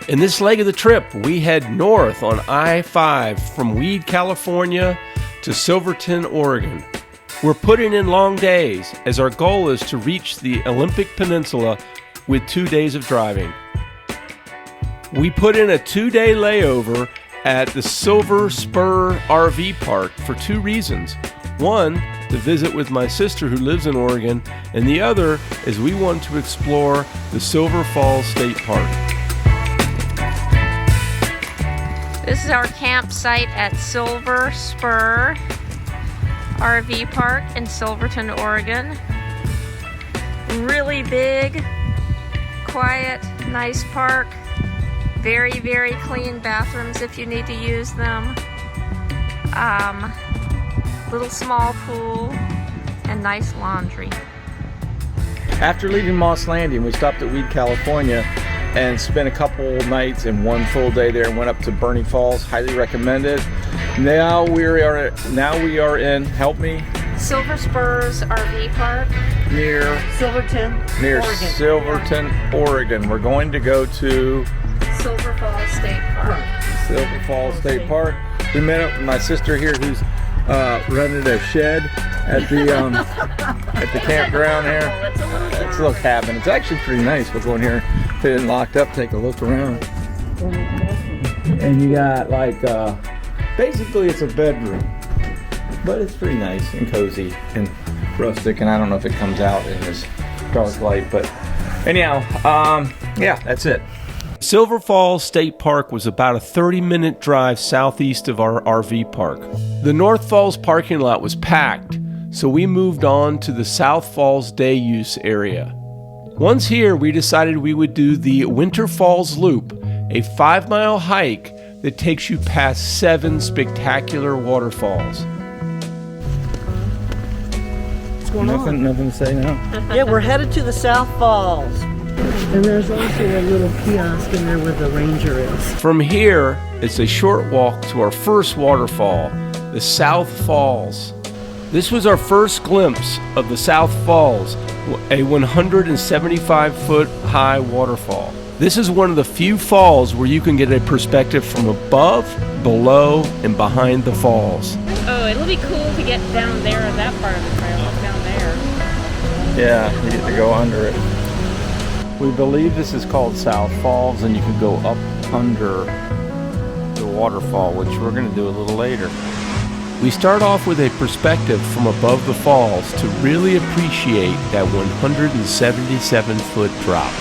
In this leg of the trip, we head north on I-5 from Weed, California to Silverton, Oregon. We're putting in long days as our goal is to reach the Olympic Peninsula with 2 days of driving. We put in a 2-day layover at the Silver Spur RV Park for 2 reasons. One, to visit with my sister who lives in Oregon, and the other is we want to explore the Silver Falls State Park. This is our campsite at Silver Spur RV Park in Silverton, Oregon. Really big, quiet, nice park. Very, very clean bathrooms if you need to use them. Little small pool and nice laundry. After leaving Moss Landing, we stopped at Weed, California and spent a couple nights and 1 full day there and went up to Bernie Falls. Highly recommended. Now we are in, help me, Silver Spurs RV Park near Silverton, Oregon. Silverton, Oregon. We're going to go to Silver Falls State Park. Silver Falls State Park. We met up with my sister here who's rented a shed at the campground here. It's a little cabin. It's actually pretty nice. We'll go in here, fit in locked up, take a look around. And you got like, basically it's a bedroom, but it's pretty nice and cozy and rustic. And I don't know if it comes out in this dark light, but anyhow, yeah, that's it. Silver Falls State Park was about a 30-minute drive southeast of our RV park. The North Falls parking lot was packed, so we moved on to the South Falls day use area. Once here, we decided we would do the Winter Falls Loop, a 5-mile hike that takes you past 7 spectacular waterfalls. What's going on? Nothing to say now. Yeah, we're headed to the South Falls. And there's also a little kiosk in there where the ranger is. From here, it's a short walk to our first waterfall, the South Falls. This was our first glimpse of the South Falls, a 175-foot high waterfall. This is one of the few falls where you can get a perspective from above, below, and behind the falls. Oh, it'll be cool to get down there on that part of the trail, down there. Yeah, you get to go under it. We believe this is called South Falls, and you can go up under the waterfall, which we're going to do a little later. We start off with a perspective from above the falls to really appreciate that 177-foot drop.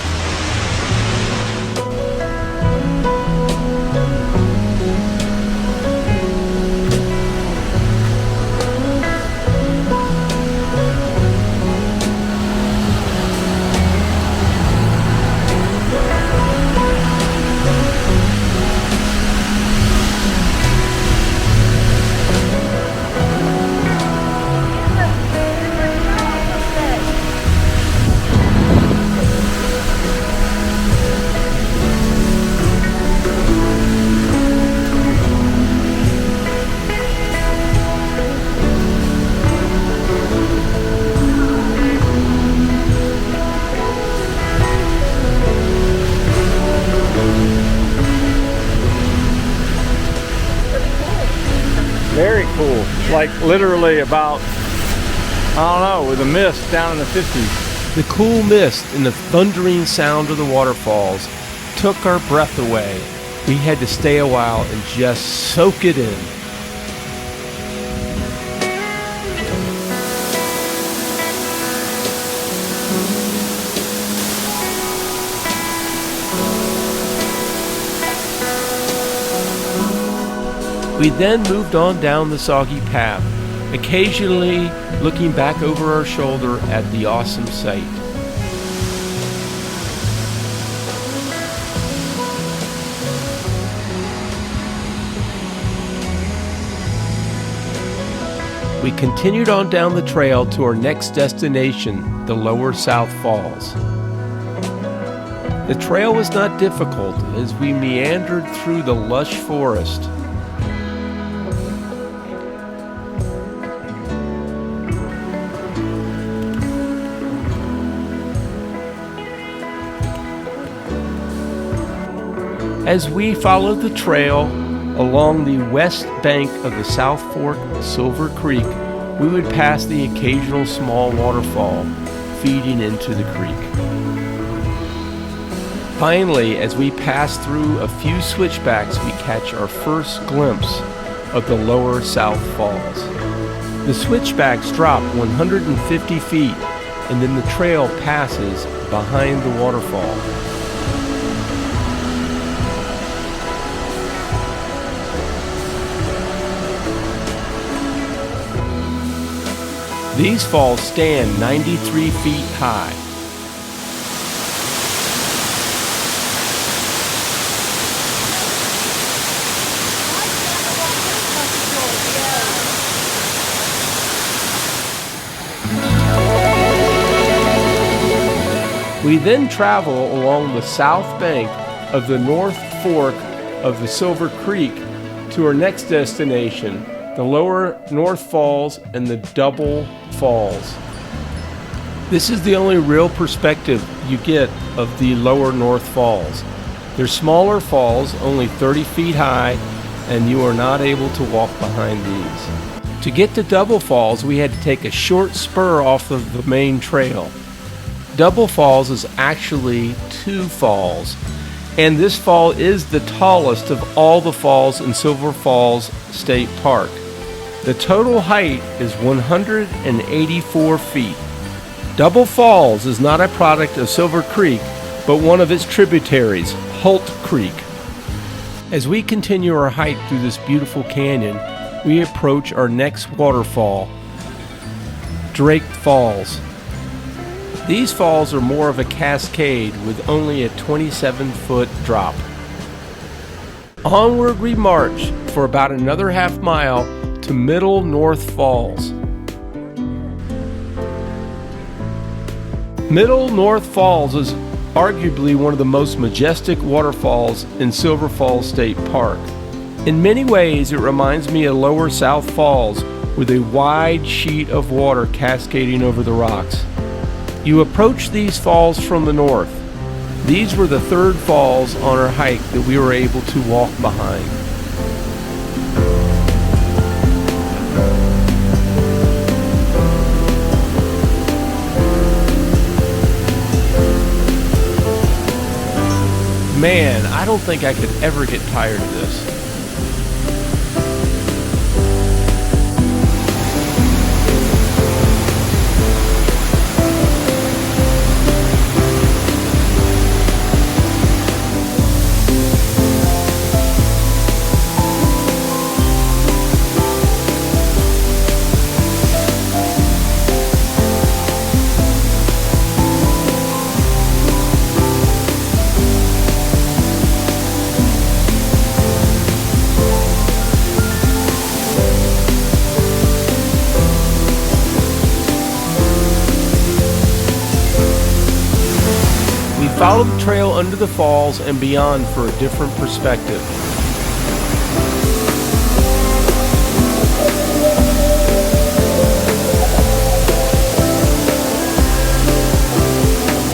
Very cool. Like literally about, I don't know, with a mist down in the 50s. The cool mist and the thundering sound of the waterfalls took our breath away. We had to stay a while and just soak it in. We then moved on down the soggy path, occasionally looking back over our shoulder at the awesome sight. We continued on down the trail to our next destination, the Lower South Falls. The trail was not difficult as we meandered through the lush forest. As we followed the trail along the west bank of the South Fork of Silver Creek, we would pass the occasional small waterfall feeding into the creek. Finally, as we pass through a few switchbacks, we catch our first glimpse of the lower South Falls. The switchbacks drop 150 feet, and then the trail passes behind the waterfall. These falls stand 93 feet high. We then travel along the south bank of the North Fork of the Silver Creek to our next destination, the lower North Falls and the Double Falls. This is the only real perspective you get of the lower North Falls. They're smaller falls, only 30 feet high, and you are not able to walk behind these. To get to Double Falls, we had to take a short spur off of the main trail. Double Falls is actually 2 falls, and this fall is the tallest of all the falls in Silver Falls State Park. The total height is 184 feet. Double Falls is not a product of Silver Creek, but one of its tributaries, Holt Creek. As we continue our hike through this beautiful canyon, we approach our next waterfall, Drake Falls. These falls are more of a cascade with only a 27-foot drop. Onward we march for about another half mile to Middle North Falls. Middle North Falls is arguably one of the most majestic waterfalls in Silver Falls State Park. In many ways, it reminds me of Lower South Falls with a wide sheet of water cascading over the rocks. You approach these falls from the north. These were the 3rd falls on our hike that we were able to walk behind. Man, I don't think I could ever get tired of this. Follow the trail under the falls and beyond for a different perspective.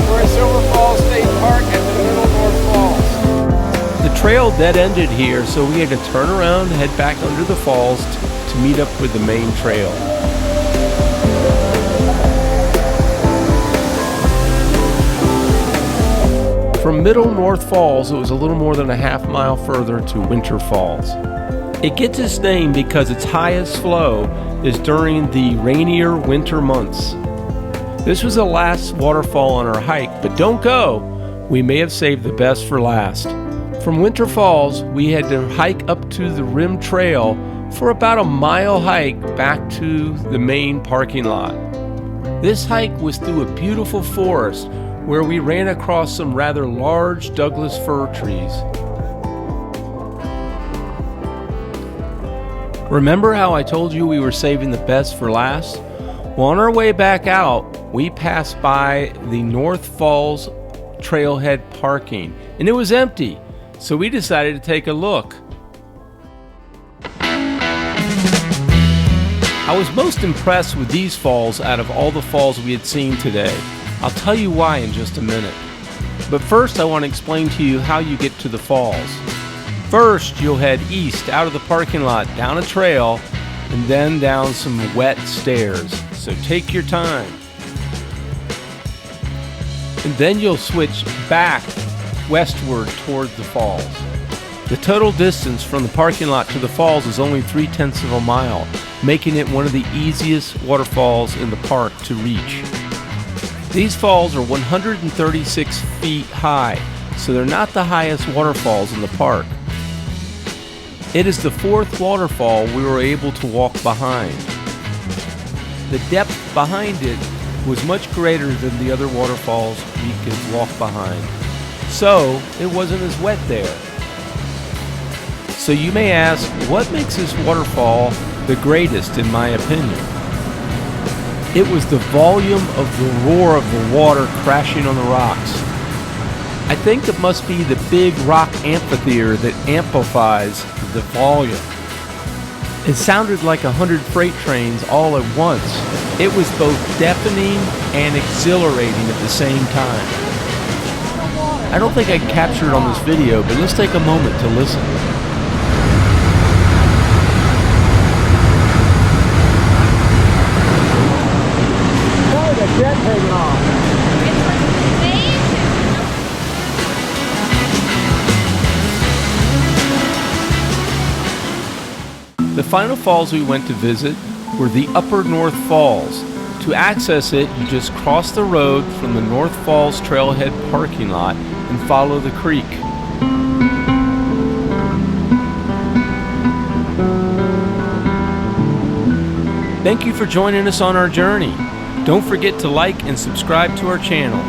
We're at Silver Falls State Park at the Middle North Falls. The trail dead-ended here, so we had to turn around and head back under the falls to meet up with the main trail. From Middle North Falls, it was a little more than a half mile further to Winter Falls. It gets its name because its highest flow is during the rainier winter months. This was the last waterfall on our hike, but don't go! We may have saved the best for last. From Winter Falls, we had to hike up to the Rim Trail for about a mile hike back to the main parking lot. This hike was through a beautiful forest where we ran across some rather large Douglas fir trees. Remember how I told you we were saving the best for last? Well, on our way back out, we passed by the North Falls Trailhead parking, and it was empty, so we decided to take a look. I was most impressed with these falls out of all the falls we had seen today. I'll tell you why in just a minute. But first I want to explain to you how you get to the falls. First, you'll head east out of the parking lot, down a trail, and then down some wet stairs. So take your time. And then you'll switch back westward toward the falls. The total distance from the parking lot to the falls is only 3/10 of a mile, making it one of the easiest waterfalls in the park to reach. These falls are 136 feet high, so they're not the highest waterfalls in the park. It is the fourth waterfall we were able to walk behind. The depth behind it was much greater than the other waterfalls we could walk behind, so it wasn't as wet there. So you may ask, what makes this waterfall the greatest in my opinion? It was the volume of the roar of the water crashing on the rocks. I think it must be the big rock amphitheater that amplifies the volume. It sounded like 100 freight trains all at once. It was both deafening and exhilarating at the same time. I don't think I captured it on this video, but let's take a moment to listen. Oh, the jet taking off. The final falls we went to visit were the Upper North Falls. To access it, you just cross the road from the North Falls Trailhead parking lot and follow the creek. Thank you for joining us on our journey. Don't forget to like and subscribe to our channel.